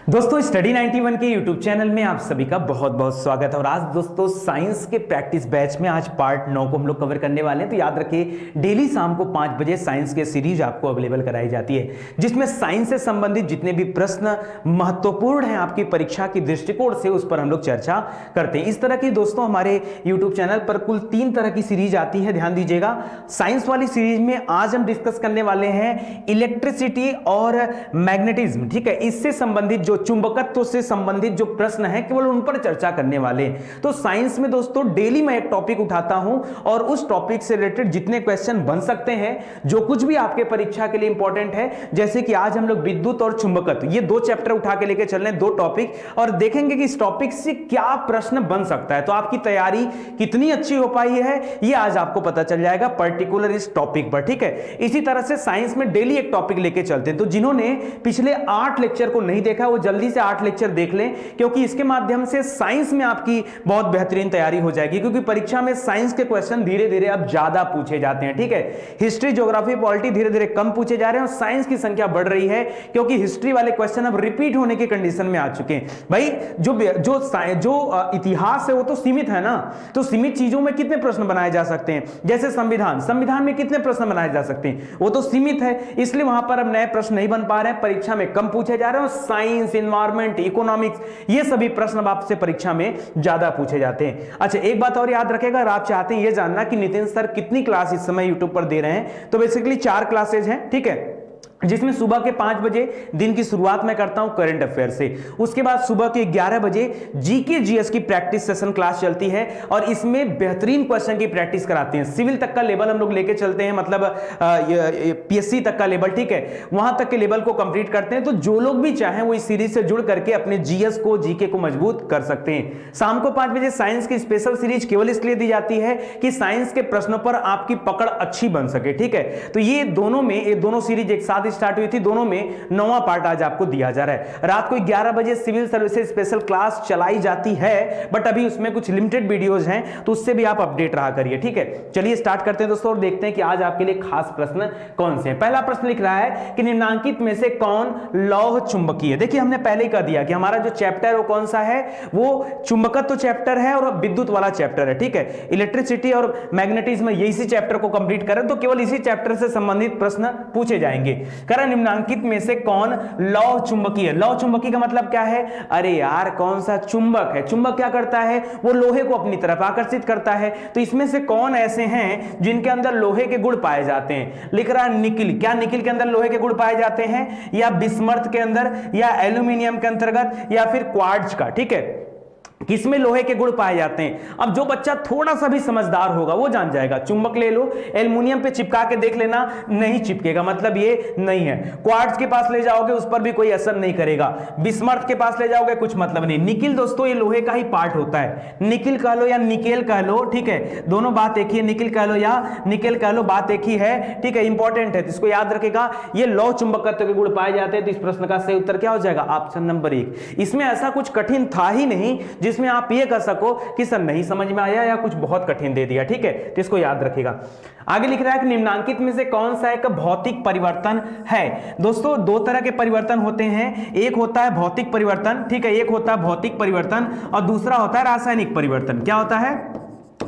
दोस्तों स्टडी 91 के YouTube channel में आप सभी का बहुत बहुत स्वागत है। और आज दोस्तों साइंस के प्रैक्टिस बैच में आज पार्ट 9 को हम लोग कवर करने वाले हैं। तो याद रखिए डेली शाम को 5 बजे साइंस के सीरीज आपको अवेलेबल कराई जाती है, जिसमें साइंस से संबंधित जितने भी प्रश्न महत्वपूर्ण हैं आपकी परीक्षा की दृष्टिकोण से, उस पर हम लोग चर्चा करते हैं। इस तरह की दोस्तों हमारे यूट्यूब चैनल पर कुल 3 तरह की सीरीज आती है, ध्यान दीजिएगा। साइंस वाली सीरीज में आज हम डिस्कस करने वाले हैं इलेक्ट्रिसिटी और मैग्नेटिज्म, ठीक है। इससे संबंधित जो चुंबकत्व से संबंधित जो प्रश्न है केवल उन पर चर्चा करने वाले हैं। तो साइंस में दोस्तों डेली मैं एक टॉपिक उठाता हूं और उस टॉपिक से रिलेटेड जितने क्वेश्चन बन सकते हैं, जो कुछ भी आपके परीक्षा के लिए इंपॉर्टेंट है, जैसे कि आज हम लोग विद्युत और चुंबकत्व ये 2 चैप्टर उठा के लेके चल रहे हैं, 2 टॉपिक, और देखेंगे कि इस टॉपिक से क्या प्रश्न बन सकता है। तो आपकी तैयारी कितनी अच्छी हो पाई है ये आज आपको पता चल जाएगा पर्टिकुलर इस टॉपिक पर, ठीक है। इसी तरह से साइंस में डेली एक टॉपिक लेके चलते हैं। तो जिन्होंने पिछले 8 लेक्चर को नहीं देखा वो जल्दी से 8 लेक्चर देख लें, क्योंकि इसके माध्यम से साइंस में आपकी बहुत बेहतरीन तैयारी हो जाएगी। क्योंकि परीक्षा में साइंस के क्वेश्चन धीरे धीरे अब ज्यादा पूछे जाते हैं, ठीक है। हिस्ट्री, ज्योग्राफी, पॉलिटी धीरे धीरे कम पूछे जा रहे हैं और साइंस की संख्या बढ़ रही है, क्योंकि हिस्ट्री वाले क्वेश्चन अब रिपीट होने की कंडीशन में आ चुके हैं। भाई जो इतिहास है वो तो सीमित है ना, तो सीमित चीजों में कितने प्रश्न बनाए जा सकते हैं। जैसे संविधान में कितने प्रश्न बनाए जा सकते हैं, वो तो सीमित है, इसलिए वहां पर अब नए प्रश्न नहीं बन पा रहे हैं, परीक्षा में कम पूछे जा रहे हैं। और साइंस, इन्वायरमेंट, इकोनॉमिक्स, ये सभी प्रश्न अब आपसे परीक्षा में ज्यादा पूछे जाते हैं। अच्छा, एक बात और याद रखेगा, अगर आप चाहते हैं ये जानना कि नितिन सर कितनी क्लास इस समय यूट्यूब पर दे रहे हैं, तो बेसिकली 4 क्लासेज हैं, ठीक है, जिसमें सुबह के 5 बजे दिन की शुरुआत मैं करता हूं करंट अफेयर से। उसके बाद सुबह के 11 बजे जीके जीएस की प्रैक्टिस सेशन क्लास चलती है और इसमें बेहतरीन क्वेश्चन की प्रैक्टिस कराते हैं। सिविल तक का लेवल हम लोग लेके चलते हैं, मतलब पीएससी तक का लेवल, ठीक है, वहां तक के लेवल को कंप्लीट करते हैं। तो जो लोग भी चाहें वो इस सीरीज से जुड़ करके अपने जीएस को, जीके को मजबूत कर सकते हैं। शाम को 5 बजे साइंस की स्पेशल सीरीज केवल इसलिए दी जाती है कि साइंस के प्रश्नों पर आपकी पकड़ अच्छी बन सके, ठीक है। तो ये दोनों सीरीज एक साथ स्टार्ट हुई थी, दोनों में 9वां पार्ट आज आपको दिया जा रहा है। रात को 11 बजे सिविल सर्विसेज स्पेशल क्लास चलाई जाती है, बट अभी उसमें कुछ लिमिटेड वीडियोस हैं, तो उससे भी आप अपडेट रहा करिए, ठीक है। चलिए स्टार्ट करते हैं दोस्तों और देखते हैं कि आज आपके लिए खास प्रश्न कौन से हैं। पहला प्रश्न लिख रहा है कि निम्नांकित में से कौन लौह चुंबकीय है। देखिए हमने पहले ही कह दिया कि हमारा जो चैप्टर वो कौन सा है, वो चुंबकत्व चैप्टर है और विद्युत वाला चैप्टर है, ठीक है। इलेक्ट्रिसिटी और मैग्नेटिज्म इसी चैप्टर को कंप्लीट करें तो केवल इसी चैप्टर से संबंधित प्रश्न पूछे जाएंगे। निम्नांकित में से कौन लौह चुंबकीय है। लौह चुंबकीय का मतलब क्या है? अरे यार कौन सा चुंबक है। चुंबक क्या करता है? वो लोहे को अपनी तरफ आकर्षित करता है। तो इसमें से कौन ऐसे हैं जिनके अंदर लोहे के गुण पाए जाते हैं? लिख रहा है निकिल। क्या निकिल के अंदर लोहे के गुण पाए जाते हैं, या बिस्मर्थ के अंदर, या एल्यूमिनियम के अंतर्गत, या फिर क्वार्ट्ज का, ठीक है, किसमें लोहे के गुण पाए जाते हैं। अब जो बच्चा थोड़ा सा भी समझदार होगा वो जान जाएगा। चुंबक ले लो, एल्युमिनियम पे चिपका के देख लेना, नहीं चिपकेगा, मतलब ये नहीं है। क्वार्ट्ज के पास ले जाओगे उस पर भी कोई असर नहीं करेगा। बिस्मर्थ के पास ले जाओगे कुछ मतलब नहीं। निकिल दोस्तों ये लोहे का ही पार्ट होता है। निकिल कह लो या निकेल कह लो, ठीक है, दोनों बात एक ही है। निकिल कह लो या निकेल कह लो, बात एक ही है, ठीक है, इंपॉर्टेंट है, तो इसको याद रखेगा। ये लौह चुंबकत्व के गुण पाए जाते हैं। तो इस प्रश्न का सही उत्तर क्या हो जाएगा? Option number 1। इसमें ऐसा कुछ कठिन था ही नहीं जिसमें आप ये कह सको कि सर नहीं समझ में आया या कुछ बहुत कठिन दे दिया, ठीक है, तो इसको याद रखिएगा। आगे लिख रहा है कि निम्नांकित में से कौन सा एक भौतिक परिवर्तन है। दोस्तों 2 तरह के परिवर्तन होते हैं, एक होता है भौतिक परिवर्तन, ठीक है, एक होता है भौतिक परिवर्तन और दूसरा होता है रासायनिक परिवर्तन। क्या होता है?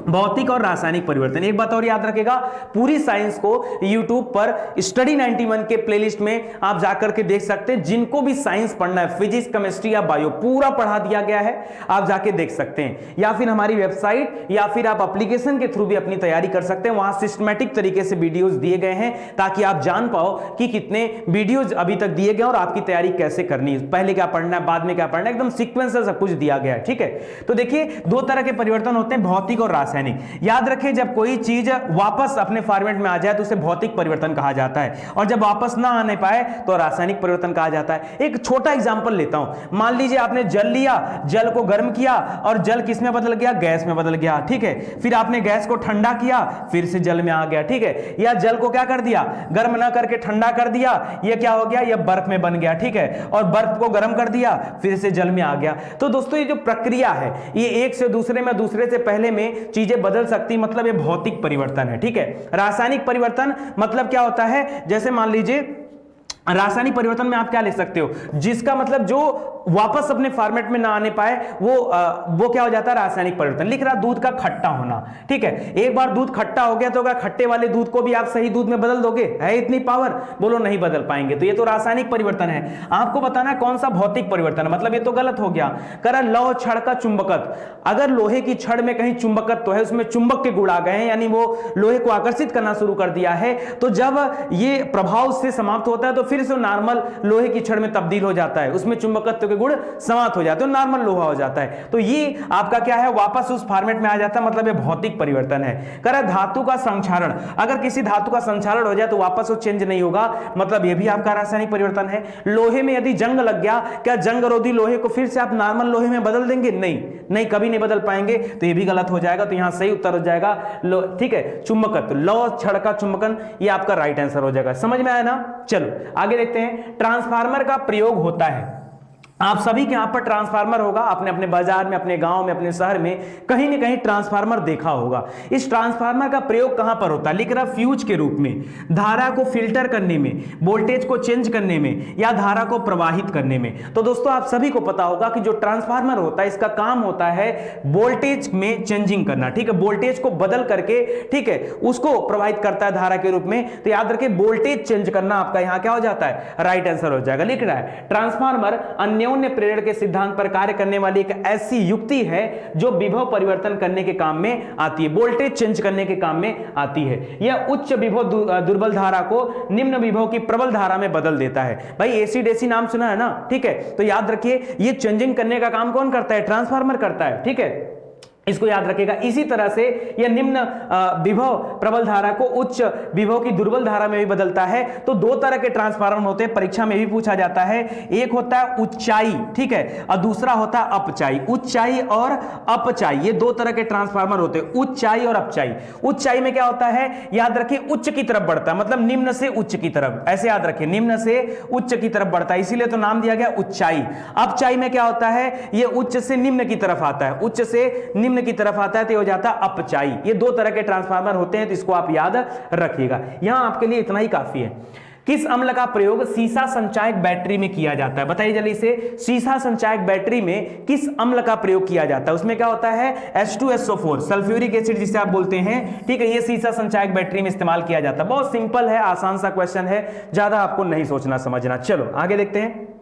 भौतिक और रासायनिक परिवर्तन। एक बात और याद रखेगा, पूरी साइंस को YouTube पर स्टडी 91 के प्लेलिस्ट में आप जाकर के देख सकते हैं। जिनको भी साइंस पढ़ना है, फिजिक्स, केमिस्ट्री या बायो, पूरा पढ़ा दिया गया है, आप जाके देख सकते हैं। या फिर हमारी वेबसाइट या फिर आप एप्लीकेशन के थ्रू भी अपनी तैयारी कर सकते हैं। वहां सिस्टमैटिक तरीके से वीडियोस दिए गए हैं ताकि आप जान पाओ कि कितने वीडियोज अभी तक दिए गए और आपकी तैयारी कैसे करनी है, पहले क्या पढ़ना है, बाद में क्या पढ़ना है, एकदम सीक्वेंस से सब कुछ दिया गया है, ठीक है। तो देखिए 2 तरह के परिवर्तन होते हैं, भौतिक और रासायनिक। याद रखें, जब कोई चीज वापस अपने फॉर्मेट में आ जाए तो उसे भौतिक परिवर्तन कहा जाता है, और जब वापस ना आने पाए तो रासायनिक परिवर्तन कहा जाता है। एक छोटा एग्जांपल लेता हूं। मान लीजिए आपने जल लिया, जल को गर्म किया और जल किस में बदल गया? गैस में बदल गया, ठीक है। फिर आपने गैस को ठंडा किया, फिर से जल में आ गया, ठीक है। या जल को क्या कर दिया? गर्म ना करके ठंडा कर दिया, यह क्या हो गया? यह बर्फ में बन गया, ठीक है। और बर्फ को गर्म कर दिया, फिर से जल में आ गया। तो दोस्तों ये जो प्रक्रिया है, ये एक से दूसरे में, दूसरे से पहले में चीजें बदल सकती, मतलब ये भौतिक परिवर्तन है, ठीक है। रासायनिक परिवर्तन मतलब क्या होता है? जैसे मान लीजिए रासायनिक परिवर्तन में आप क्या ले सकते हो, जिसका मतलब जो वापस अपने फॉर्मेट में ना आने पाए वो क्या हो जाता है, रासायनिक परिवर्तन। लिख रहा दूध का खट्टा होना, ठीक है। एक बार दूध खट्टा हो गया तो क्या खट्टे वाले दूध को भी आप सही दूध में बदल दोगे? है इतनी पावर? बोलो नहीं बदल पाएंगे। तो ये तो रासायनिक परिवर्तन है। आपको बताना है कौन सा भौतिक परिवर्तन है, मतलब ये तो गलत हो गया। करा लौह छड़ का चुंबकत्व, अगर लोहे की छड़ में कहीं चुंबकत्व है, उसमें चुंबक के गुण आ गए हैं, यानी वो लोहे को आकर्षित करना शुरू कर दिया है, तो जब ये प्रभाव से समाप्त होता है तो फिर से नॉर्मल लोहे की छड़ में तब्दील हो जाता है, उसमें चुंबकत्व के गुण समाप्त हो जाते हैं, नॉर्मल लोहा हो जाता है। तो ये आपका क्या है, वापस उस फॉर्मेट में आ जाता है, मतलब ये भौतिक परिवर्तन है। कह धातु का संक्षारण, अगर किसी धातु का संक्षारण हो जाए तो वापस वो चेंज नहीं होगा, मतलब ये भी आपका रासायनिक परिवर्तन है। लोहे में यदि जंग लग गया, क्या जंगरोधी लोहे को फिर से आप नॉर्मल लोहे में बदल देंगे? नहीं, कभी नहीं बदल पाएंगे, तो ये भी गलत हो जाएगा। तो यहां सही उत्तर हो जाएगा ठीक है, चुंबकत्व, लौह छड़ का चुंबकन, ये आपका राइट आंसर हो जाएगा। समझ में आया ना? चलो आगे देखते हैं। ट्रांसफार्मर का प्रयोग होता है, आप सभी के यहां पर ट्रांसफार्मर होगा, आपने अपने बाजार में, अपने गांव में, अपने शहर में कहीं ना कहीं ट्रांसफार्मर देखा होगा। इस ट्रांसफार्मर का प्रयोग कहां पर होता है? लिख रहा फ्यूज के रूप में, धारा को फिल्टर करने में, वोल्टेज को चेंज करने में, या धारा को प्रवाहित करने में। तो दोस्तों आप सभी को पता होगा कि जो ट्रांसफार्मर होता है इसका काम होता है वोल्टेज में चेंजिंग करना, ठीक है, वोल्टेज को बदल करके, ठीक है, उसको प्रवाहित करता है धारा के रूप में। तो याद रखिए वोल्टेज चेंज करना आपका यहां क्या हो जाता है, राइट आंसर हो जाएगा। लिख रहा है ट्रांसफार्मर अन्योन्य प्रेरण के सिद्धांत पर कार्य करने वाली एक ऐसी युक्ति है जो विभव परिवर्तन करने के काम में आती है, वोल्टेज चेंज करने के काम में आती है। यह उच्च विभव दुर्बल धारा को निम्न विभव की प्रबल धारा में बदल देता है। भाई एसी डेसी नाम सुना है ना, ठीक है, तो याद रखिए ये चेंजिंग करने का काम कौन करता है? ट्रांसफार्मर करता है, ठीक है, इसको याद रखिएगा। इसी तरह से यह निम्न विभव प्रबल धारा को उच्च विभव की दुर्बल धारा में भी बदलता है। तो दो तरह के ट्रांसफार्मर होते हैं, परीक्षा में भी पूछा जाता है। एक होता है ऊंचाई, ठीक है, और दूसरा होता है अपचाई। ऊंचाई और अपचाई, ये दो तरह के ट्रांसफार्मर होते हैं, ऊंचाई और अपचाई। ऊंचाई में क्या होता है, याद रखिए उच्च की तरफ बढ़ता है, मतलब निम्न से उच्च की तरफ, ऐसे याद रखिए, निम्न से उच्च की तरफ बढ़ता है, इसीलिए तो नाम दिया गया ऊंचाई। अपचाई में क्या होता है, ये उच्च से निम्न की तरफ आता है, उच्च से निम्न की तरफ आता है, तो हो जाता है अपचाई। ये दो तरह के ट्रांसफार्मर होते हैं, तो इसको आप याद रखिएगा। यहां आपके लिए इतना ही काफी है। किस अम्ल का प्रयोग सीसा संचायक बैटरी में किया जाता है? बताइए जल्दी से, सीसा संचायक बैटरी में किस अम्ल का प्रयोग किया जाता है? उसमें क्या होता है, H2SO4, सल्फ्यूरिक एसिड जिसे आप बोलते हैं, ठीक है, ये सीसा संचायक बैटरी में इस्तेमाल किया जाता है। बहुत सिंपल है, आसान सा क्वेश्चन है, ज्यादा आपको नहीं सोचना समझना। चलो आगे देखते हैं।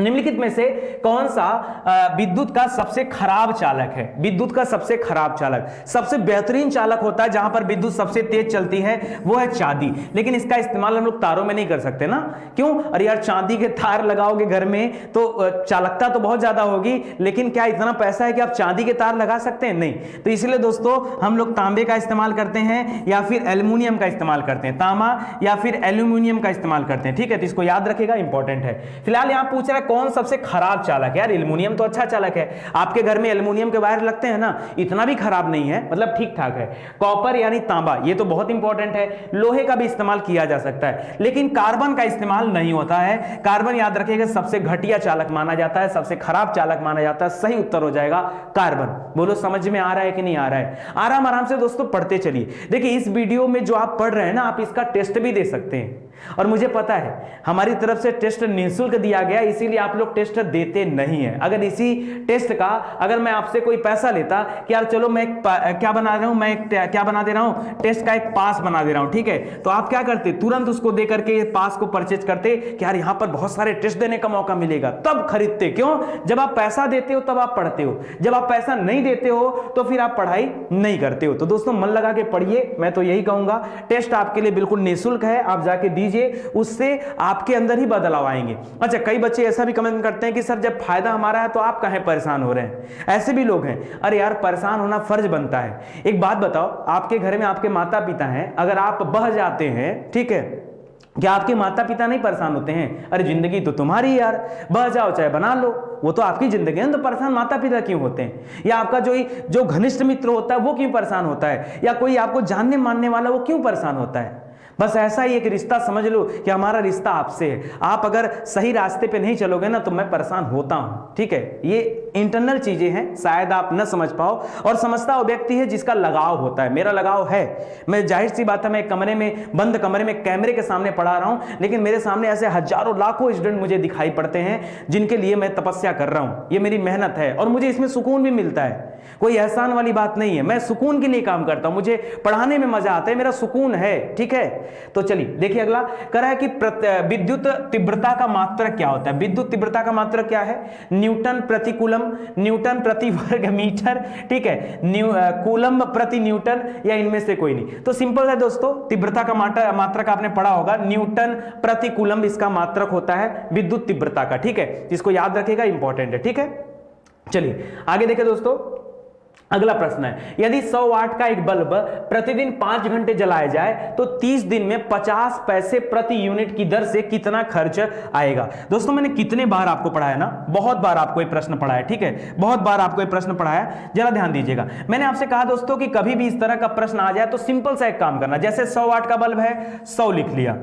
निम्नलिखित में से कौन सा विद्युत का सबसे खराब चालक है? विद्युत का सबसे खराब चालक, सबसे बेहतरीन चालक होता है जहां पर विद्युत सबसे तेज चलती है, वो है चांदी। लेकिन इसका इस्तेमाल हम लोग तारों में नहीं कर सकते ना, क्यों? अरे यार चांदी के तार लगाओगे घर में तो चालकता तो बहुत ज्यादा होगी, लेकिन क्या इतना पैसा है कि आप चांदी के तार लगा सकते हैं? नहीं। तो इसलिए दोस्तों हम लोग तांबे का इस्तेमाल करते हैं या फिर एल्यूमिनियम का इस्तेमाल करते हैं, तांबा या फिर एल्यूमिनियम का इस्तेमाल करते हैं, ठीक है, तो इसको याद रखेगा, इंपॉर्टेंट है। फिलहाल यहां पूछ रहा है कौन सबसे खराब चालक है? यार एल्युमिनियम तो अच्छा चालक है, आपके घर में एल्युमिनियम के वायर लगते हैं ना, इतना भी खराब नहीं है, मतलब ठीक ठाक है। कॉपर यानी तांबा, ये तो बहुत इंपॉर्टेंट है, लोहे का भी इस्तेमाल किया जा सकता है, लेकिन कार्बन का इस्तेमाल नहीं होता है। कार्बन याद रखिएगा सबसे घटिया चालक माना जाता है, सबसे खराब चालक माना जाता है। सही उत्तर हो जाएगा कार्बन। बोलो समझ में आ रहा है कि नहीं आ रहा है? आराम आराम से दोस्तों पढ़ते चलिए। देखिए इस वीडियो में जो आप पढ़ रहे हैं ना, आप इसका टेस्ट भी दे सकते हैं, और मुझे पता है हमारी तरफ से टेस्ट निःशुल्क दिया गया, इसीलिए आप लोग टेस्ट देते नहीं है। अगर इसी टेस्ट का अगर मैं आपसे कोई पैसा लेता कि यार चलो मैं क्या बना रहा हूं, मैं क्या बना दे रहा हूं, टेस्ट का एक पास बना दे रहा हूं, ठीक है, तो आप क्या करते? तुरंत उसको दे करके पास को परचेज करते कि यार यहां पर बहुत सारे टेस्ट देने का मौका मिलेगा, तब खरीदते। क्यों? जब आप पैसा देते हो तब आप पढ़ते हो, जब आप पैसा नहीं देते हो तो फिर आप पढ़ाई नहीं करते हो। तो दोस्तों मन लगा के पढ़िए, मैं तो यही कहूंगा। टेस्ट आपके लिए बिल्कुल निःशुल्क है, आप जाके दीजिए, उससे आपके अंदर ही बदलाव आएंगे। अच्छा, कई बच्चे ऐसा भी कमेंट करते हैं कि सर जब फायदा हमारा है तो आप काहे परेशान हो रहे हैं? ऐसे भी लोग हैं। अरे यार परेशान होना फर्ज बनता है। एक बात बताओ, आपके घर में आपके माता पिता हैं, अगर आप बह जाते हैं, ठीक है, क्या आपके माता पिता नहीं परेशान होते हैं? अरे जिंदगी तो तुम्हारी यार, बह जाओ चाहे बना लो, वो तो आपकी जिंदगी है, तो परेशान माता पिता क्यों होते हैं? या आपका जो घनिष्ठ मित्र होता है वो क्यों परेशान होता है? या कोई आपको जानने मानने वाला वो क्यों परेशान होता है? बस ऐसा ही एक रिश्ता समझ लो कि हमारा रिश्ता आपसे है। आप अगर सही रास्ते पे नहीं चलोगे ना तो मैं परेशान होता हूं, ठीक है। ये इंटरनल चीजें हैं, शायद आप न समझ पाओ। और समझता वो व्यक्ति है जिसका लगाव होता है। मेरा लगाव है, मैं जाहिर सी बात है, मैं कमरे में, बंद कमरे में कैमरे के सामने पढ़ा रहा हूं, लेकिन मेरे सामने ऐसे हजारों लाखों स्टूडेंट मुझे दिखाई पड़ते हैं जिनके लिए मैं तपस्या कर रहा हूं। ये मेरी मेहनत है और मुझे इसमें सुकून भी मिलता है, कोई एहसान वाली बात नहीं है। मैं सुकून के लिए काम करता हूं, मुझे पढ़ाने में मजा आता है, मेरा सुकून है, ठीक है। तो चलिए देखिए, अगला कह रहा है कि विद्युत तीव्रता का मात्रक क्या होता है। विद्युत तीव्रता का मात्रक क्या है? न्यूटन प्रति कूलम, न्यूटन प्रति वर्ग मीटर, ठीक है, कूलम प्रति न्यूटन, या इनमें से कोई नहीं। तो सिंपल है दोस्तों, तीव्रता का मात्रक आपने पढ़ा होगा, न्यूटन प्रति कूलम इसका मात्रक होता है विद्युत तीव्रता का, ठीक है। इसको याद रखिएगा, इंपॉर्टेंट है, ठीक है। चलिए आगे देखें दोस्तों, अगला प्रश्न है, यदि 100 वाट का एक बल्ब प्रतिदिन 5 घंटे जलाया जाए तो 30 दिन में 50 पैसे प्रति यूनिट की दर से कितना खर्च आएगा। दोस्तों मैंने कितने बार आपको पढ़ाया ना, बहुत बार आपको ये प्रश्न पढ़ाया, ठीक है, बहुत बार आपको ये प्रश्न पढ़ाया, जरा ध्यान दीजिएगा। मैंने आपसे कहा दोस्तों कि कभी भी इस तरह का प्रश्न आ जाए तो सिंपल सा एक काम करना, जैसे 100 वाट का बल्ब है, 100 लिख लिया,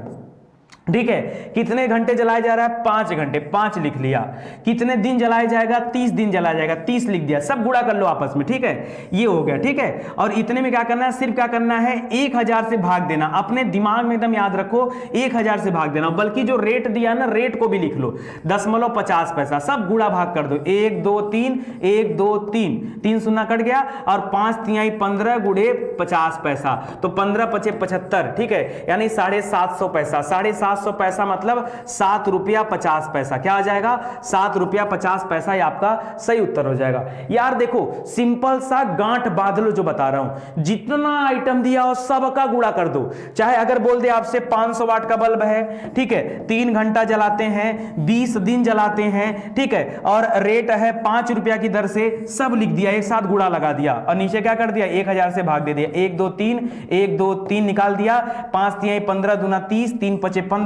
ठीक है। कितने घंटे जलाया जा रहा है? 5 घंटे, 5 लिख लिया। कितने दिन जलाया जाएगा? 30 दिन जलाया जाएगा, 30 लिख दिया। सब गुणा कर लो आपस में, ठीक है, ये हो गया, ठीक है। और इतने में क्या करना है? सिर्फ क्या करना है? 1000 से भाग देना। अपने दिमाग में एकदम याद रखो, 1000 से भाग देना। बल्कि जो रेट दिया ना, रेट को भी लिख लो, 0.50 पैसा। सब गुणा भाग कर दो, 1 2 3, 1 2 3, 3 शून्य कट गया, और 5 तिहाई 15 गुणे 50 पैसा, तो 15 पचे 75, ठीक है, यानी 750 पैसा। 750 पैसा मतलब 7 रुपया 50 पैसा। क्या आ जाएगा? 7 रुपया 50 पैसा। ये आपका सही उत्तर हो जाएगा। यार देखो, सिंपल सा गांठ बांध लो जो बता रहा हूं, जितना आइटम दिया हो सबका गुणा कर दो। चाहे अगर बोल दे आपसे 500 वाट का बल्ब है, ठीक है, 3 घंटा जलाते हैं, 20 दिन जलाते हैं, ठीक है, और रेट है 5 रुपया की दर से, सब लिख दिया, एक साथ गुणा लगा दिया, और नीचे क्या कर दिया? 1000 से भाग दे दिया। 1 2 3, 1 2 3 निकाल दिया, 5 तिहाई 15 दूना 30, 3 पचे 15,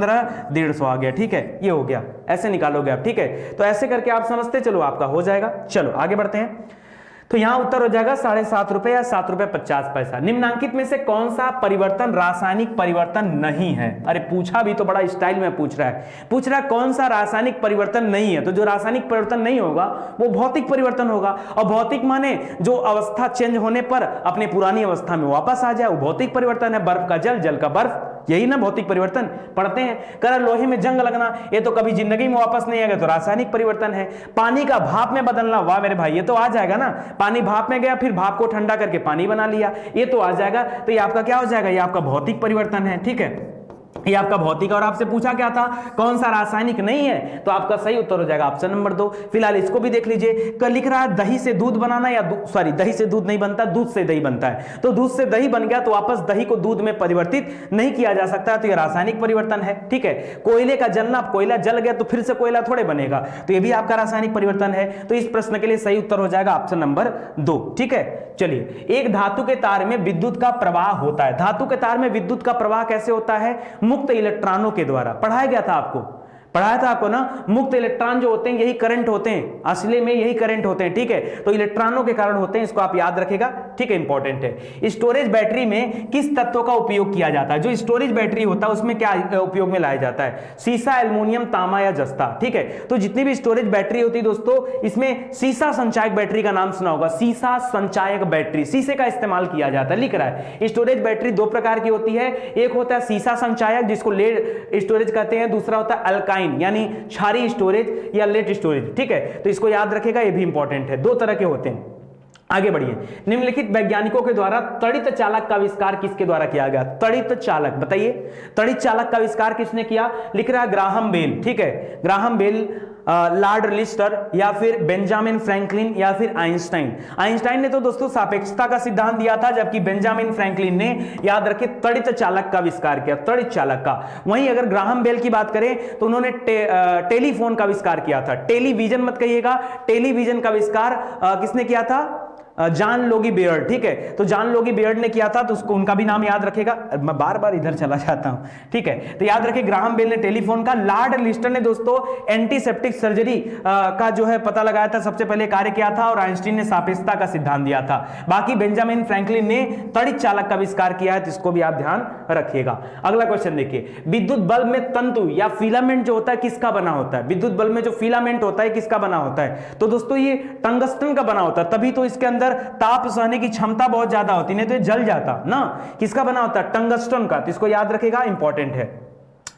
150 आ गया, ठीक है, ये हो गया। ऐसे निकालोगे आप, ठीक है। तो ऐसे करके आप समझते चलो, आपका हो जाएगा। चलो आगे बढ़ते हैं। तो यहां उत्तर हो जाएगा 7.5 रुपए या 7 रुपए 50 पैसा। निम्नांकित में से कौन सा परिवर्तन रासायनिक परिवर्तन नहीं है? अरे पूछा भी तो बड़ा स्टाइल में पूछ रहा है कौन सा रासायनिक परिवर्तन नहीं है। तो जो रासायनिक परिवर्तन नहीं होगा वो भौतिक परिवर्तन होगा, और भौतिक माने जो अवस्था चेंज होने पर अपने पुरानी अवस्था में वापस आ जाए, वो भौतिक परिवर्तन है। बर्फ का जल, जल का बर्फ, यही ना भौतिक परिवर्तन। पढ़ते हैं, कर लोहे में जंग लगना, ये तो कभी जिंदगी में वापस नहीं आएगा, तो रासायनिक परिवर्तन है। पानी का भाप में बदलना, वाह मेरे भाई, ये तो आ जाएगा ना। पानी भाप में गया, फिर भाप को ठंडा करके पानी बना लिया, ये तो आ जाएगा। तो ये आपका क्या हो जाएगा? ये आपका भौतिक परिवर्तन है, ठीक है, ये आपका भौतिक। और आपसे पूछा क्या था? कौन सा रासायनिक नहीं है? तो आपका सही उत्तर हो जाएगा ऑप्शन नंबर 2। फिलहाल इसको भी देख लीजिए, कल लिख रहा है दही से दूध बनाना, या सॉरी, दही से दूध नहीं बनता, दूध से दही बनता है। तो दूध से दही बन गया तो वापस दही को दूध में परिवर्तित नहीं किया जा सकता, तो यह रासायनिक परिवर्तन है, ठीक है। कोयले का जलना, कोयला जल गया तो फिर से कोयला थोड़े बनेगा, तो यह भी आपका रासायनिक परिवर्तन है। तो इस प्रश्न के लिए सही उत्तर हो जाएगा ऑप्शन नंबर 2, ठीक है। चलिए, एक धातु के तार में विद्युत का प्रवाह होता है। धातु के तार में विद्युत का प्रवाह कैसे होता है? मुक्त इलेक्ट्रॉनों के द्वारा। पढ़ाया गया था आपको, पढ़ाया था आपको ना, मुक्त इलेक्ट्रॉन जो होते हैं यही करंट होते हैं, असली में यही करंट होते हैं, ठीक है। तो इलेक्ट्रॉनों के कारण होते हैं, इसको आप याद रखेगा, ठीक है, इंपॉर्टेंट है। स्टोरेज बैटरी में किस तत्व का उपयोग किया जाता है? जो स्टोरेज बैटरी होता है उसमें क्या उपयोग में लाया जाता है? सीसा, एल्युमिनियम, तांबा या जस्ता, ठीक है। तो जितनी भी स्टोरेज बैटरी होती है दोस्तों, इसमें सीसा संचायक बैटरी का नाम सुना होगा। सीसा संचायक बैटरी, शीशे का इस्तेमाल किया जाता है, लिख रहा है। स्टोरेज बैटरी 2 प्रकार की होती है, एक होता है सीसा संचायक जिसको लेड स्टोरेज कहते हैं, दूसरा होता है अल्काइन यानी क्षारीय स्टोरेज या लेड स्टोरेज, ठीक है। तो इसको याद रखेगा, ये भी इंपॉर्टेंट है, 2 तरह के होते हैं। आगे बढ़िए, निम्नलिखित वैज्ञानिकों के द्वारा तड़ित चालक का आविष्कार किसके द्वारा किया गया? तड़ित चालक, बताइए, तड़ित चालक का आविष्कार किसने किया? लिख रहा है ग्राहम बेल, ठीक है, ग्राहम बेल, लॉर्ड लिस्टर, या फिर बेंजामिन फ्रैंकलिन, या फिर आइंस्टाइन। आइंस्टाइन ने तो दोस्तों सापेक्षता का सिद्धांत दिया था, जबकि बेंजामिन फ्रैंकलिन ने, याद रखिए, तड़ित चालक का आविष्कार किया, तड़ित चालक का। वहीं अगर ग्राहम बेल की बात करें तो उन्होंने टेलीफोन का आविष्कार किया था। टेलीविजन मत कहिएगा, टेलीविजन का आविष्कार किसने किया था? जॉन लोगी बेयर्ड, ठीक है, तो जॉन लोगी बेयर्ड ने किया था, तो उसको उनका भी नाम याद रखेगा। मैं बार बार इधर चला जाता हूं, ठीक है, तो याद रखिए ग्राहम बेल ने टेलीफोन का, लॉर्ड लिस्टर ने दोस्तों एंटीसेप्टिक सर्जरी का जो है पता लगाया था, सबसे पहले कार्य किया था, और आइंस्टीन ने सापेक्षता का सिद्धांत दिया था। बाकी बेंजामिन फ्रैंकलिन ने तड़ित चालक का आविष्कार किया है, तो इसको भी आप ध्यान रखिएगा। अगला क्वेश्चन देखिए, विद्युत बल्ब में तंतु या फिलामेंट जो होता है किसका बना होता है? विद्युत बल्ब में जो फिलामेंट होता है किसका बना होता है? तो दोस्तों ये टंगस्टन का बना होता है, तभी तो इसके अंदर ताप सहने की क्षमता बहुत ज्यादा होती, नहीं तो ये जल जाता ना। किसका बना होता है? टंगस्टन का, तो इसको याद रखेगा, इंपॉर्टेंट है।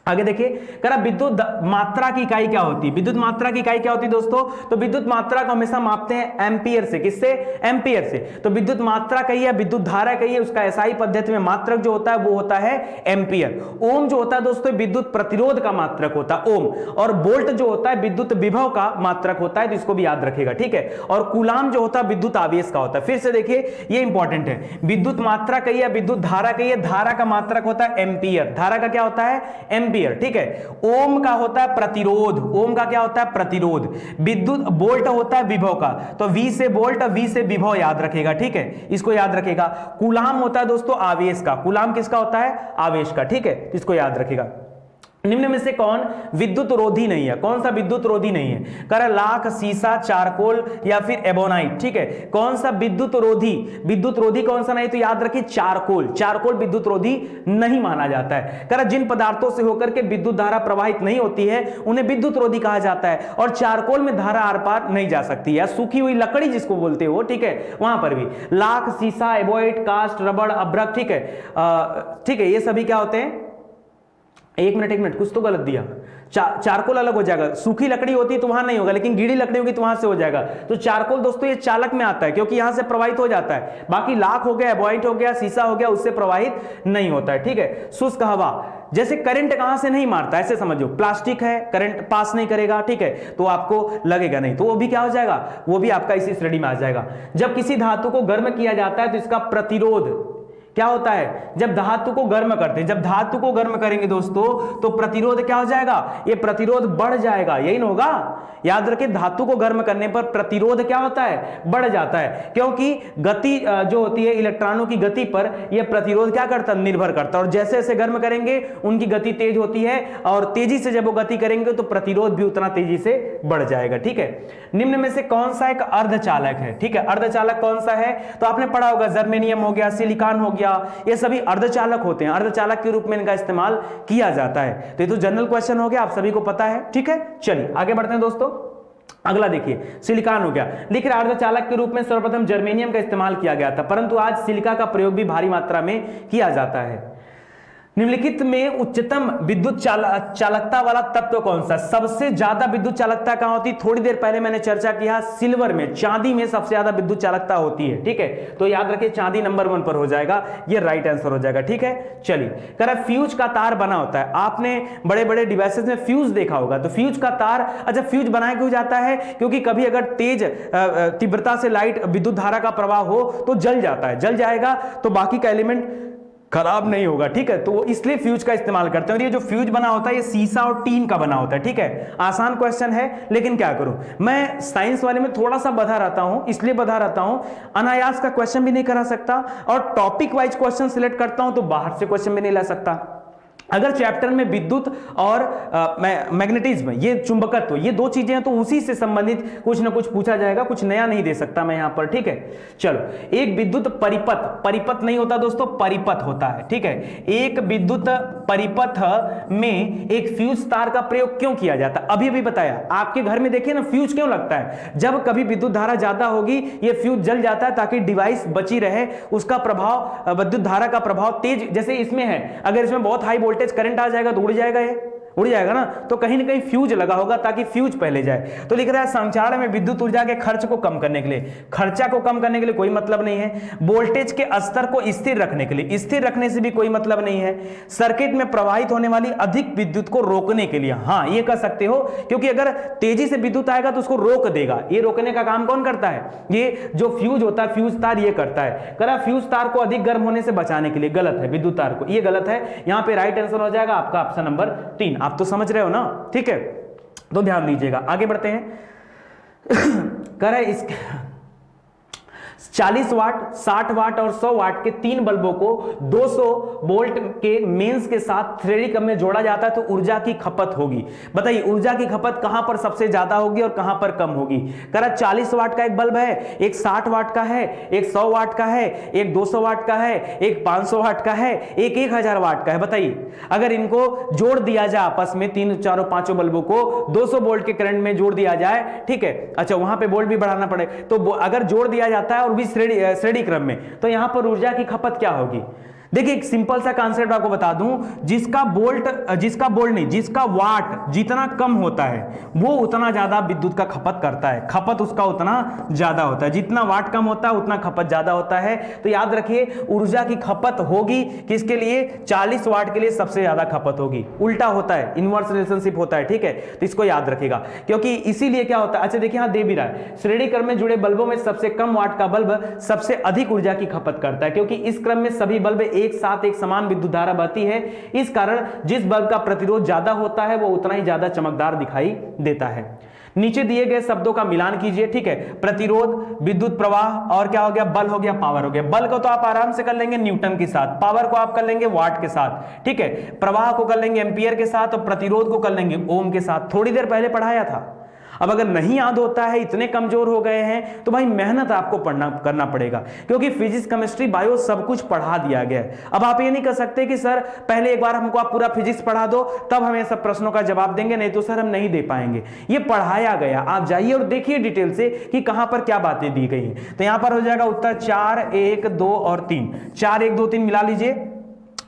आगे देखिए, करा विद्युत मात्रा की इकाई क्या होती है? विद्युत मात्रा की इकाई क्या होती है दोस्तों? तो विद्युत मात्रा को हमेशा मापते हैं एम्पियर से। किससे? एम्पियर से। तो विद्युत मात्रा कहिए, विद्युत धारा कहिए, उसका एसआई पद्धति में मात्रक जो होता है वो होता है एम्पियर। ओम जो होता है दोस्तों विद्युत प्रतिरोध का मात्रक होता है ओम, और वोल्ट जो होता है विद्युत विभव का मात्रक होता है, तो इसको भी याद रखेगा, ठीक है। और कूलाम जो होता है विद्युत आवेश का होता है। फिर से देखिए, ये इंपॉर्टेंट है, विद्युत मात्रा कहिए, विद्युत धारा कहिए, धारा का मात्रक होता है एम्पियर, धारा का क्या होता है? एम्पियर, ठीक है। ओम का होता है प्रतिरोध, ओम का क्या होता है? प्रतिरोध। विद्युत वोल्ट होता है विभव का, तो V से वोल्ट, V से विभव याद रखेगा, ठीक है, इसको याद रखेगा। कूलाम होता है दोस्तों आवेश का, कूलाम किसका होता है? आवेश का, ठीक है, इसको याद रखेगा। निम्न में से कौन विद्युत रोधी नहीं है? कौन सा विद्युत रोधी नहीं है? कर लाख, सीसा, चारकोल या फिर एबोनाइट, ठीक है, कौन सा विद्युत रोधी? विद्युत रोधी कौन सा नहीं? तो याद रखिए चारकोल, चारकोल विद्युत रोधी नहीं माना जाता है। कर जिन पदार्थों से होकर के विद्युत धारा प्रवाहित नहीं होती है उन्हें विद्युत रोधी कहा जाता है, और चारकोल में धारा आर पार नहीं जा सकती है। सूखी हुई लकड़ी जिसको बोलते हो, ठीक है, वहां पर भी लाख, सीसा, एबोइट, कास्ट, रबड़, अभ्रक, ठीक है, ठीक है, ये सभी क्या होते हैं? एक मिनट, कुछ तो गलत दिया। चारकोल अलग हो जाएगा, सूखी लकड़ी होती है तो वहां नहीं होगा, लेकिन गीली लकड़ी होगी तो वहां से हो जाएगा। तो चारकोल दोस्तों ये चालक में आता है, क्योंकि यहां से प्रवाहित हो जाता है। बाकी लाख हो गया, एबॉइट हो गया, सीसा हो गया, उससे प्रवाहित नहीं होता है, ठीक है। शुष्क हवा, जैसे करंट कहां से नहीं मारता, ऐसे समझो, प्लास्टिक है, करंट पास नहीं करेगा, ठीक है, तो आपको लगेगा नहीं, तो वो भी क्या हो जाएगा? वो भी आपका इसी श्रेणी में आ जाएगा। जब किसी धातु को गर्म किया जाता है तो इसका प्रतिरोध क्या होता है? जब धातु को गर्म करते हैं, जब धातु को गर्म करेंगे दोस्तों तो प्रतिरोध क्या हो जाएगा? ये प्रतिरोध बढ़ जाएगा, यही ना होगा? याद रखें, धातु को गर्म करने पर प्रतिरोध क्या होता है? बढ़ जाता है, क्योंकि गति जो होती है इलेक्ट्रॉनों की गति पर यह प्रतिरोध क्या करता है? निर्भर करता है। और जैसे जैसे गर्म करेंगे उनकी गति तेज होती है, और तेजी से जब वो गति करेंगे तो प्रतिरोध भी उतना तेजी से बढ़ जाएगा, ठीक है। निम्न में से कौन सा एक अर्धचालक है? ठीक है, अर्धचालक कौन सा है? तो आपने पढ़ा होगा, जर्मेनियम हो गया, सिलिकॉन हो गया, ये सभी अर्धचालक होते हैं, अर्धचालक के रूप में इनका इस्तेमाल किया जाता है। तो ये तो जनरल क्वेश्चन हो गया, आप सभी को पता है, ठीक है। चलिए आगे बढ़ते हैं दोस्तों। अगला देखिए, सिलिकॉन हो गया, लिख रहा अर्धचालक के रूप में सर्वप्रथम जर्मेनियम का इस्तेमाल किया गया था, परंतु आज सिलिका का प्रयोग भी भारी मात्रा में किया जाता है। निम्नलिखित में उच्चतम विद्युत चालकता वाला तत्व कौन सा? सबसे ज्यादा विद्युत चालकता कहां होती? थोड़ी देर पहले मैंने चर्चा किया, सिल्वर में, चांदी में सबसे ज्यादा विद्युत चालकता होती है, ठीक है। तो याद रखिए चांदी नंबर 1 पर हो जाएगा, ये राइट आंसर हो जाएगा, ठीक है। चलिए, कह रहा फ्यूज का तार बना होता है, आपने बड़े बड़े डिवाइसेस में फ्यूज देखा होगा, तो फ्यूज का तार, अच्छा फ्यूज बनाया क्यों जाता है? क्योंकि कभी अगर तेज तीव्रता से लाइट विद्युत धारा का प्रवाह हो तो जल जाता है, जल जाएगा तो बाकी का एलिमेंट खराब नहीं होगा, ठीक है, तो इसलिए फ्यूज का इस्तेमाल करते हैं। और ये जो फ्यूज बना होता है ये सीसा और टीन का बना होता है, ठीक है। आसान क्वेश्चन है, लेकिन क्या करूं, मैं साइंस वाले में थोड़ा सा बधा रहता हूं, इसलिए बधा रहता हूं, अनायास का क्वेश्चन भी नहीं करा सकता, और टॉपिक वाइज क्वेश्चन सिलेक्ट करता हूं तो बाहर से क्वेश्चन भी नहीं ला सकता। अगर चैप्टर में विद्युत और मैग्नेटिज्म, ये चुंबकत्व, ये दो चीजें हैं, तो उसी से संबंधित कुछ ना कुछ पूछा जाएगा, कुछ नया नहीं दे सकता मैं यहां पर, ठीक है। चलो, एक विद्युत परिपथ, परिपथ नहीं होता दोस्तों, परिपथ होता है, ठीक है। एक विद्युत परिपथ में एक फ्यूज तार का प्रयोग क्यों किया जाता है? अभी अभी बताया, आपके घर में देखिए ना फ्यूज क्यों लगता है? जब कभी विद्युत धारा ज्यादा होगी ये फ्यूज जल जाता है ताकि डिवाइस बची रहे, उसका प्रभाव, विद्युत धारा का प्रभाव तेज, जैसे इसमें है, अगर इसमें बहुत हाई वोल्टेज करंट आ जाएगा तो उड़ जाएगा, ये उड़ जाएगा ना, तो कहीं ना कहीं फ्यूज लगा होगा ताकि फ्यूज पहले जाए। तो लिख रहा है संचार में विद्युत ऊर्जा के खर्च को कम करने के लिए, खर्चा को कम करने के लिए कोई मतलब नहीं है। वोल्टेज के स्तर को स्थिर रखने के लिए, स्थिर रखने से भी कोई मतलब नहीं है। सर्किट में प्रवाहित होने वाली अधिक विद्युत को रोकने के लिए, हाँ ये कर सकते हो, क्योंकि अगर तेजी से विद्युत आएगा तो उसको रोक देगा। ये रोकने का काम कौन करता है? ये जो फ्यूज होता है, फ्यूज तार, ये करता है। करा फ्यूज तार को अधिक गर्म होने से बचाने के लिए, गलत है, विद्युत तार को, ये गलत है। यहां पे राइट आंसर हो जाएगा आपका ऑप्शन नंबर 3। आप तो समझ रहे हो ना, ठीक है, तो ध्यान दीजिएगा। आगे बढ़ते हैं। कह रहे 40 वाट, 60 वाट और 100 वाट के 3 बल्बों को 200 वोल्ट के मेंस के साथ थ्रेडी क्रम में जोड़ा जाता है तो ऊर्जा की खपत होगी। बताइए ऊर्जा की खपत कहां पर सबसे ज्यादा होगी और कहां पर कम होगी। करा 40 वाट का एक बल्ब है, एक 60 वाट का है, एक 100 वाट का है, एक 200 वाट का है, एक 500 वाट का है, एक 1000 वाट का है। बताइए अगर इनको जोड़ दिया जाए आपस में, 3 4 5 बल्बों को 200 वोल्ट के करंट में जोड़ दिया जाए, ठीक है, अच्छा वहां पे वोल्ट भी बढ़ाना पड़े, तो अगर जोड़ दिया जाता है और भी श्रेणी क्रम में, तो यहां पर ऊर्जा की खपत क्या होगी। देखिए एक सिंपल सा कॉन्सेप्ट आपको बता दूं, जिसका वाट जितना कम होता है वो उतना ज्यादा विद्युत का खपत करता है, खपत उसका उतना ज्यादा होता है। जितना वाट कम होता है उतना खपत ज्यादा होता है। तो याद रखिए ऊर्जा की खपत होगी किसके लिए, 40 वाट के लिए सबसे ज्यादा खपत होगी। उल्टा होता है, इनवर्स रिलेशनशिप होता है, ठीक है, तो इसको याद रखिएगा क्योंकि इसीलिए क्या होता है। अच्छा देखिए यहां दे भी रहा है, श्रेणी क्रम में जुड़े बल्बों में सबसे कम वाट का बल्ब सबसे अधिक ऊर्जा की खपत करता है, क्योंकि इस क्रम में सभी बल्ब एक साथ एक समान विद्युत धारा बहती है। इस कारण जिस बल्ब का प्रतिरोध ज्यादा होता है वो उतना ही ज्यादा चमकदार दिखाई देता है। नीचे दिए गए शब्दों का मिलान कीजिए, ठीक है, प्रतिरोध, विद्युत प्रवाह और क्या हो गया, बल हो गया, पावर हो गया। बल को तो आप आराम से कर लेंगे न्यूटन के साथ, पावर को आप कर लेंगे वाट के साथ, ठीक है, प्रवाह को कर लेंगे एम्पियर के साथ और प्रतिरोध को कर लेंगे ओम के साथ। थोड़ी देर पहले पढ़ाया था। अब अगर नहीं याद होता है, इतने कमजोर हो गए हैं, तो भाई मेहनत आपको करना पड़ेगा, क्योंकि फिजिक्स केमिस्ट्री बायो सब कुछ पढ़ा दिया गया है। अब आप ये नहीं कर सकते कि सर पहले एक बार हमको आप पूरा फिजिक्स पढ़ा दो तब हमें सब प्रश्नों का जवाब देंगे, नहीं तो सर हम नहीं दे पाएंगे। ये पढ़ाया गया, आप जाइए और देखिए डिटेल से कि कहां पर क्या बातें दी गई हैं। तो यहां पर हो जाएगा उत्तर 4 1 2 और 3, 4 1 2 3 मिला लीजिए,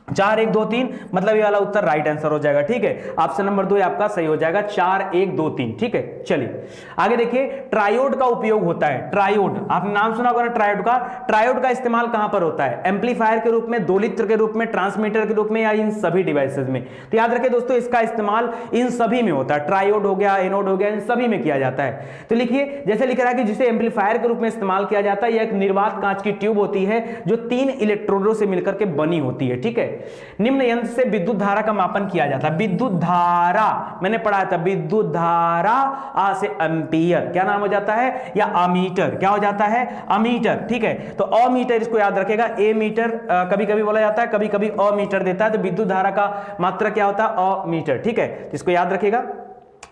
4 1 2 3, मतलब ये वाला उत्तर राइट आंसर हो जाएगा, ठीक है। ऑप्शन नंबर 2 आपका सही हो जाएगा, 4 1 2 3, ठीक है। चलिए आगे देखिए, ट्रायोड का उपयोग होता है। ट्रायोड आपने नाम सुना होगा ना ट्रायोड का। ट्रायोड का इस्तेमाल कहां पर होता है, एम्पलीफायर के रूप में, दोलित्र के रूप में, ट्रांसमीटर के रूप में, या इन सभी डिवाइसेस में। तो याद रखिए दोस्तों इसका इस्तेमाल इन सभी में होता है, ट्रायोड हो गया, एनोड हो गया, इन सभी में किया जाता है। तो लिखिए जैसे लिख रहा है कि जिसे एम्पलीफायर के रूप में इस्तेमाल किया जाता है, यह एक निर्वात कांच की ट्यूब होती है जो 3 इलेक्ट्रोडों से मिलकर के बनी होती है, ठीक है। निम्न यंत्र से विद्युत धारा का मापन किया जाता है। विद्युत धारा मैंने पढ़ा था, विद्युत धारा आ से एम्पियर क्या नाम हो जाता है, या अमीटर, क्या हो जाता है, अमीटर, ठीक है। तो अमीटर इसको याद रखेगा, ए मीटर कभी कभी बोला जाता है, कभी कभी अमीटर देता है, तो विद्युत धारा का मात्रा क्या होता है, अमीटर, ठीक है, इसको याद रखेगा,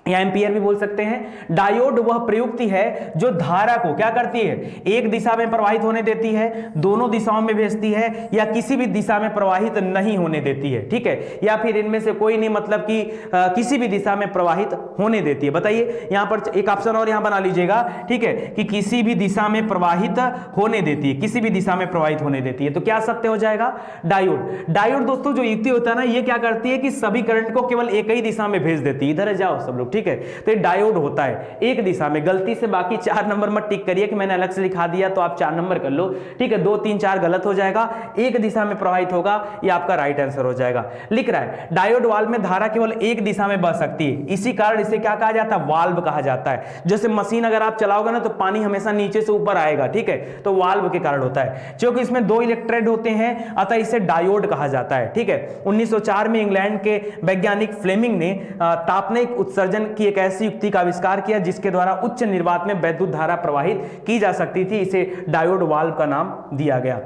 या एम्पियर भी बोल सकते हैं। डायोड वह प्रयुक्ति है जो धारा को क्या करती है, एक दिशा में प्रवाहित होने देती है, दोनों दिशाओं में भेजती है, या किसी भी दिशा में प्रवाहित नहीं होने देती है, ठीक है, या फिर इनमें से कोई नहीं, मतलब कि किसी भी दिशा में प्रवाहित होने देती है। बताइए यहां पर एक ऑप्शन और यहां बना लीजिएगा, ठीक है, कि किसी भी दिशा में प्रवाहित होने देती है, किसी भी दिशा में प्रवाहित होने देती है। तो क्या सत्य हो जाएगा, डायोड। डायोड दोस्तों जो युक्ति होता है ना, ये क्या करती है कि सभी करंट को केवल एक ही दिशा में भेज देती है, इधर जाओ सब लोग, ठीक है। तो ये डायोड होता है एक दिशा में। गलती से बाकी 4 नंबर मत टिक करिए कि मैंने अलग से लिखा दिया तो आप 4 नंबर कर लो, ठीक है, 2 3 4 गलत हो जाएगा, एक दिशा में प्रवाहित होगा, ये आपका राइट आंसर हो जाएगा। लिख रहा है डायोड वाल्व में धारा केवल एक दिशा में बह सकती है, इसी कारण इसे क्या कहा जाता है, वाल्व कहा जाता है। जैसे मशीन अगर आप चलाओगे ना तो पानी हमेशा नीचे से ऊपर आएगा, ठीक है, तो वाल्व के कारण होता है। क्योंकि इसमें 2 इलेक्ट्रोड होते हैं अतः इसे डायोड कहा जाता है, ठीक है। 1904 में इंग्लैंड के वैज्ञानिक फ्लेमिंग ने तापनिक उत्सर्जन की एक ऐसी युक्ति का आविष्कार किया जिसके द्वारा उच्च निर्वात में वैद्युत धारा प्रवाहित की जा सकती थी, इसे डायोड वाल्व का नाम दिया गया।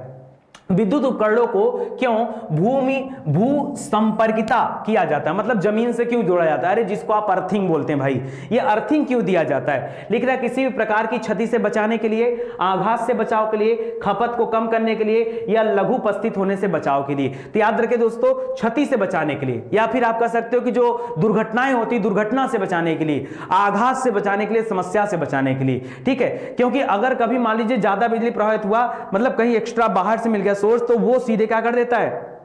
विद्युत उपकरणों को क्यों भू संपर्किता किया जाता है, मतलब जमीन से क्यों जोड़ा जाता है, अरे जिसको आप अर्थिंग बोलते हैं भाई, ये अर्थिंग क्यों दिया जाता है। लिख रहा है किसी भी प्रकार की क्षति से बचाने के लिए, आघात से बचाव के लिए, खपत को कम करने के लिए, या लघु उपस्थित होने से बचाव के लिए। तो याद रखें दोस्तों, क्षति से बचाने के लिए, या फिर आप कह सकते हो कि जो दुर्घटनाएं होती, दुर्घटना से बचाने के लिए, आघात से बचाने के लिए, समस्या से बचाने के लिए, ठीक है। क्योंकि अगर कभी मान लीजिए ज्यादा बिजली प्रभावित हुआ, मतलब कहीं एक्स्ट्रा बाहर से मिल गया सोर्स, तो वो सीधे क्या कर देता है,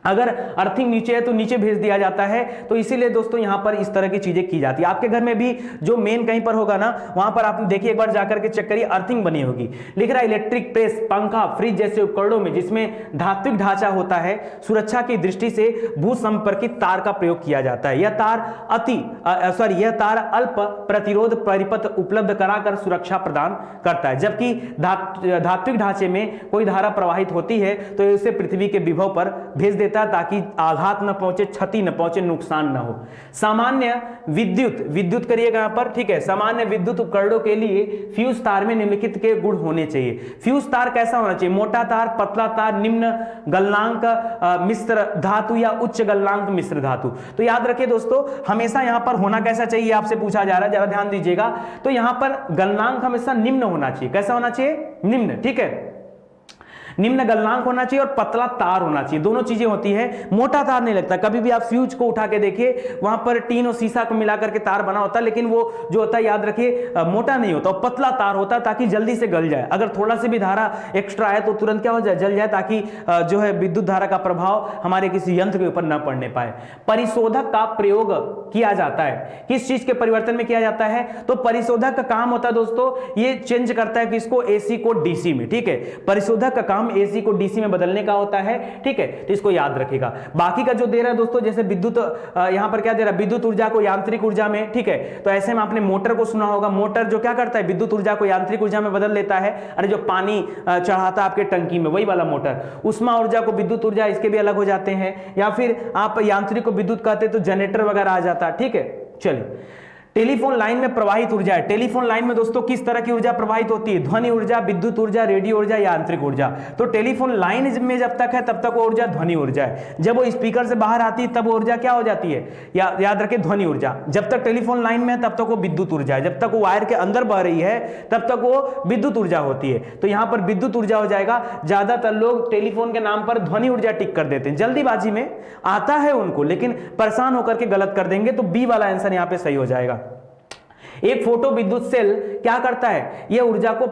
अगर अर्थिंग नीचे है तो नीचे भेज दिया जाता है। तो इसीलिए दोस्तों यहां पर इस तरह की चीजें की जाती है। आपके घर में भी जो मेन कहीं पर होगा ना, वहां पर आप देखिए एक बार जाकर के चेक करिए, अर्थिंग बनी होगी। लिख रहा है इलेक्ट्रिक प्रेस, पंखा, फ्रिज जैसे उपकरणों में जिसमें धात्विक ढांचा होता है, सुरक्षा की दृष्टि से भू संपर्कित तार का प्रयोग किया जाता है। यह तार अल्प प्रतिरोध परिपथ उपलब्ध कराकर सुरक्षा प्रदान करता है। जबकि धात्विक ढांचे में कोई धारा प्रवाहित होती है तो इसे पृथ्वी के विभव पर भेज देता देता है ताकि आघात न पहुंचे, क्षति न पहुंचे, नुकसान न हो। सामान्य विद्युत करिएगा यहां पर, ठीक है। सामान्य विद्युत उपकरणों के लिए फ्यूज तार में निम्नलिखित के गुण होने चाहिए। फ्यूज तार कैसा होना चाहिए? मोटा तार, पतला तार, निम्न गलनांक मिश्र धातु या उच्च गलनांक मिश्र धातु। तो याद रखिए दोस्तों, हमेशा यहां पर होना कैसा चाहिए आपसे पूछा जा रहा है, जरा ध्यान दीजिएगा। तो यहां पर गलनांक हमेशा निम्न होना चाहिए। कैसा होना चाहिए? निम्न, ठीक है। निम्न गलनांक होना चाहिए और पतला तार होना चाहिए, दोनों चीजें होती है। मोटा तार नहीं लगता। कभी भी आप फ्यूज को उठा के देखिए, वहां पर टीन और शीशा को मिलाकर के तार बना होता है, लेकिन वो जो होता है याद रखिए मोटा नहीं होता, पतला तार होता है ताकि जल्दी से गल जाए। अगर थोड़ा सी भी धारा एक्स्ट्रा है तो तुरंत क्या हो जाए? जल जाए, ताकि जो है विद्युत धारा का प्रभाव हमारे किसी यंत्र के ऊपर न पड़ने पाए। परिशोधक का प्रयोग किया जाता है, किस चीज के परिवर्तन में किया जाता है? तो परिशोधक का काम होता है दोस्तों, ये चेंज करता है किसको? एसी को डीसी में, ठीक है। परिशोधक का काम एसी को डीसी में बदलने का होता है, ठीक है। तो इसको याद रखिएगा। बाकी का जो दे रहा है दोस्तों, जैसे विद्युत यहां पर क्या दे रहा है? विद्युत ऊर्जा को यांत्रिक ऊर्जा में, ठीक है। तो ऐसे में आपने मोटर को सुना होगा, मोटर जो क्या करता है? विद्युत ऊर्जा को यांत्रिक ऊर्जा में बदल लेता है। अरे जो पानी चढ़ाता है आपके टंकी में, वही वाला मोटर। उष्मा ऊर्जा को विद्युत ऊर्जा, इसके भी अलग हो जाते हैं। या फिर आप यांत्रिक को विद्युत कहते तो जनरेटर वगैरह आ जाता, ठीक है। चलिए, टेलीफोन लाइन में प्रवाहित ऊर्जा है। टेलीफोन लाइन में दोस्तों किस तरह की ऊर्जा प्रवाहित होती है? ध्वनि ऊर्जा, विद्युत ऊर्जा, रेडियो ऊर्जा, यांत्रिक ऊर्जा। तो टेलीफोन लाइन में जब तक है तब तक वो ऊर्जा ध्वनि ऊर्जा है। जब वो स्पीकर से बाहर आती है तब वो ऊर्जा क्या हो जाती है? याद रखें, ध्वनि ऊर्जा। जब तक टेलीफोन लाइन में है तब तक वो विद्युत ऊर्जा है। जब तक वो वायर के अंदर बह रही है तब तक वो विद्युत ऊर्जा होती है। तो यहां पर विद्युत ऊर्जा हो जाएगा। ज्यादातर लोग टेलीफोन के नाम पर ध्वनि ऊर्जा टिक कर देते हैं, जल्दीबाजी में आता है उनको, लेकिन परेशान होकर के गलत कर देंगे। तो बी वाला आंसर यहां पे सही हो जाएगा। एक फोटो विद्युत सेल क्या करता है? यह ऊर्जा को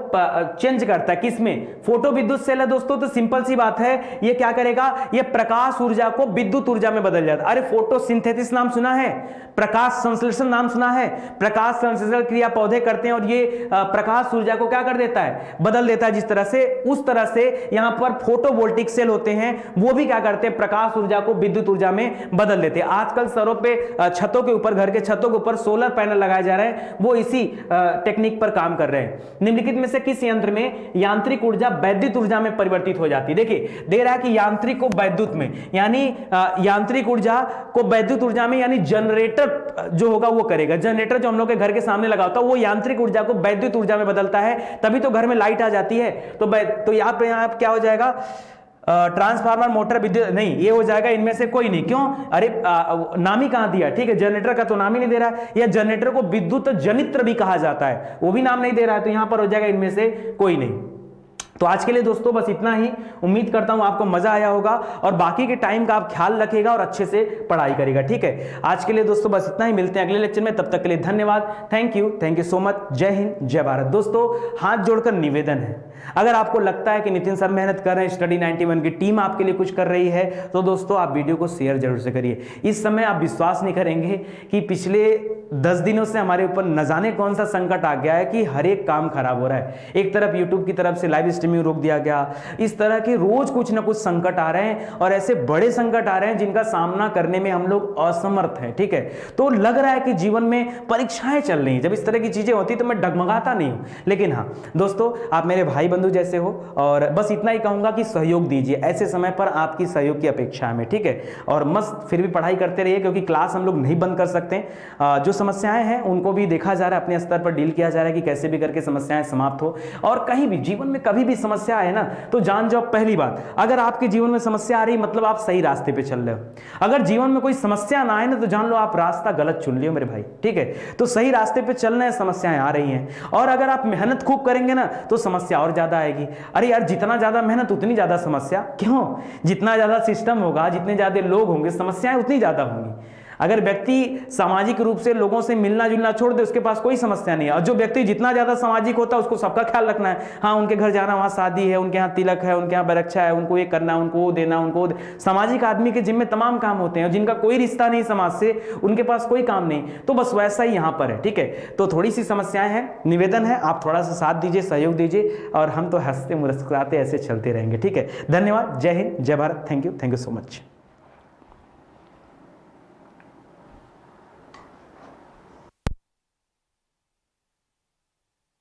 चेंज करता है। किसमें? फोटो विद्युत सेल है दोस्तों, तो सिंपल सी बात है, ये क्या करेगा? ये प्रकाश ऊर्जा को विद्युत ऊर्जा में बदल जाता है। अरे फोटोसिंथेसिस नाम सुना है? प्रकाश संश्लेषण नाम सुना है? प्रकाश संश्लेषण क्रिया पौधे करते हैं और ये प्रकाश ऊर्जा को क्या कर देता है? बदल देता है। जिस तरह से, उस तरह से यहां पर फोटोवोल्टिक सेल होते हैं, वो भी क्या करते हैं? प्रकाश ऊर्जा को विद्युत ऊर्जा में बदल देते हैं। आजकल सरों पे, छतों के ऊपर, घर के छतों के ऊपर सोलर पैनल लगाए जा रहे हैं, वो इसी टेक्निक पर काम कर रहे हैं। निम्नलिखित में से किस यंत्र में यांत्रिक ऊर्जा वैद्युत ऊर्जा में परिवर्तित हो जाती है? देखिए, दे रहा है कि यांत्रिक को वैद्युत में, यानी यांत्रिक ऊर्जा को वैद्युत ऊर्जा में, यानी जनरेटर जो होगा वो करेगा। जनरेटर जो हम लोग के घर के सामने लगा होता है, वो यांत्रिक ऊर्जा को वैद्युत ऊर्जा में बदलता है, तभी तो घर में लाइट आ जाती है। तो यहां पर क्या हो जाएगा? ट्रांसफार्मर, मोटर, विद्युत नहीं, ये हो जाएगा इनमें से कोई नहीं। क्यों? अरे नाम ही कहां दिया, ठीक है। जनरेटर का तो नाम ही नहीं दे रहा है, या जनरेटर को विद्युत जनित्र भी कहा जाता है, वो भी नाम नहीं दे रहा है। तो यहां पर हो जाएगा इनमें से कोई नहीं। तो आज के लिए दोस्तों बस इतना ही। उम्मीद करता हूं आपको मजा आया होगा और बाकी के टाइम का आप ख्याल रखिएगा और अच्छे से पढ़ाई करिएगा, ठीक है। आज के लिए दोस्तों बस इतना ही। मिलते हैं अगले लेक्चर में, तब तक के लिए धन्यवाद। Thank you so much. जय हिंद, जय भारत। दोस्तों हाथ जोड़कर निवेदन है, अगर आपको लगता है कि नितिन सर मेहनत कर रहे हैं, स्टडी 91 की टीम आपके लिए कुछ कर रही है, तो दोस्तों आप वीडियो को शेयर जरूर से करिए। इस समय आप विश्वास नहीं करेंगे कि पिछले 10 दिनों से हमारे ऊपर न जाने कौन सा संकट आ गया है कि हर एक काम खराब हो रहा है। एक तरफ यूट्यूब की तरफ से लाइव स्ट्रीमिंग रोक दिया गया, इस तरह के रोज कुछ ना कुछ संकट आ रहे हैं और ऐसे बड़े संकट आ रहे हैं जिनका सामना करने में हम लोग असमर्थ हैं, ठीक है। तो लग रहा है कि जीवन में परीक्षाएं चल रही हैं। जब इस तरह की चीजें होती तो मैं डगमगाता नहीं हूं, लेकिन हाँ दोस्तों आप मेरे भाई बंधु जैसे हो और बस इतना ही कहूंगा कि सहयोग दीजिए। ऐसे समय पर आपकी सहयोग की अपेक्षा है, ठीक है। और मस्त फिर भी पढ़ाई करते रहिए, क्योंकि क्लास हम लोग नहीं बंद कर सकते। जो समस्याएं हैं उनको भी देखा जा रहा है, अपने स्तर पर डील किया जा रहा है कि कैसे भी करके समस्याएं समाप्त हो। और कहीं भी जीवन में कभी भी समस्या है ना, तो जान जाओ पहली बात, अगर आपके जीवन में समस्या आ रही मतलब आप सही रास्ते पे चल रहे हो। अगर जीवन में कोई समस्या ना आए ना, तो जान लो आप रास्ता गलत चुन लियो मेरे भाई, ठीक है। तो सही रास्ते पे चलना है, समस्याएं आ रही हैं। और अगर आप मेहनत खूब करेंगे ना तो समस्या और ज्यादा आएगी। अरे यार जितना ज्यादा मेहनत उतनी ज्यादा समस्या। क्यों? जितना ज्यादा सिस्टम होगा, जितने ज्यादा लोग होंगे, समस्याएं उतनी ज्यादा होंगी। अगर व्यक्ति सामाजिक रूप से लोगों से मिलना जुलना छोड़ दे, उसके पास कोई समस्या नहीं है। और जो व्यक्ति जितना ज्यादा सामाजिक होता है उसको सबका ख्याल रखना है। हाँ उनके घर जाना, वहां शादी है, उनके यहाँ तिलक है, उनके यहाँ बरक्षा है, उनको ये करना, उनको वो देना, उनको सामाजिक आदमी के जिम्मे तमाम काम होते हैं। और जिनका कोई रिश्ता नहीं समाज से, उनके पास कोई काम नहीं। तो बस वैसा ही यहाँ पर है, ठीक है। तो थोड़ी सी समस्याएं हैं, निवेदन है आप थोड़ा सा साथ दीजिए, सहयोग दीजिए, और हम तो हंसते मुस्कुराते ऐसे चलते रहेंगे, ठीक है। धन्यवाद। जय हिंद, जय Bharat. Thank you so much.